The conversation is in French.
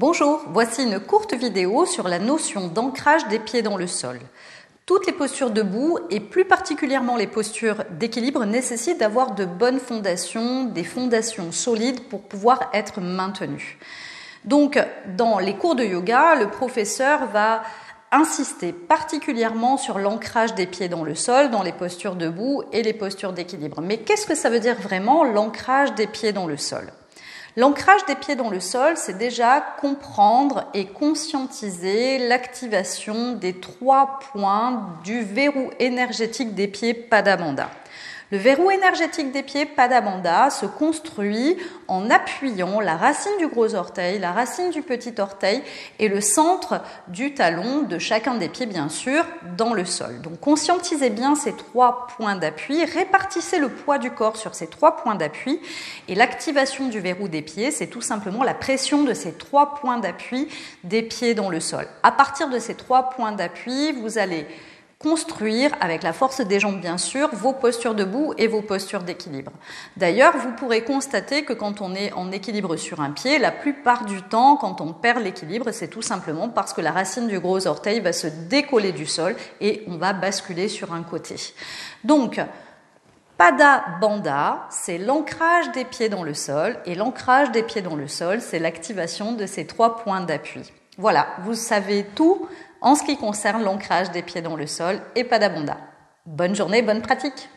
Bonjour, voici une courte vidéo sur la notion d'ancrage des pieds dans le sol. Toutes les postures debout et plus particulièrement les postures d'équilibre nécessitent d'avoir de bonnes fondations, des fondations solides pour pouvoir être maintenues. Donc, dans les cours de yoga, le professeur va insister particulièrement sur l'ancrage des pieds dans le sol, dans les postures debout et les postures d'équilibre. Mais qu'est-ce que ça veut dire vraiment l'ancrage des pieds dans le sol ? L'ancrage des pieds dans le sol, c'est déjà comprendre et conscientiser l'activation des 3 points du verrou énergétique des pieds Pada Bandha. Le verrou énergétique des pieds Pada Bandha se construit en appuyant la racine du gros orteil, la racine du petit orteil et le centre du talon de chacun des pieds, bien sûr, dans le sol. Donc, conscientisez bien ces 3 points d'appui, répartissez le poids du corps sur ces 3 points d'appui et l'activation du verrou des pieds, c'est tout simplement la pression de ces 3 points d'appui des pieds dans le sol. À partir de ces 3 points d'appui, vous allez construire, avec la force des jambes bien sûr, vos postures debout et vos postures d'équilibre. D'ailleurs, vous pourrez constater que quand on est en équilibre sur un pied, la plupart du temps, quand on perd l'équilibre, c'est tout simplement parce que la racine du gros orteil va se décoller du sol et on va basculer sur un côté. Donc, Pada Bandha, c'est l'ancrage des pieds dans le sol et l'ancrage des pieds dans le sol, c'est l'activation de ces 3 points d'appui. Voilà, vous savez tout en ce qui concerne l'ancrage des pieds dans le sol et Pada Bandha. Bonne journée, bonne pratique!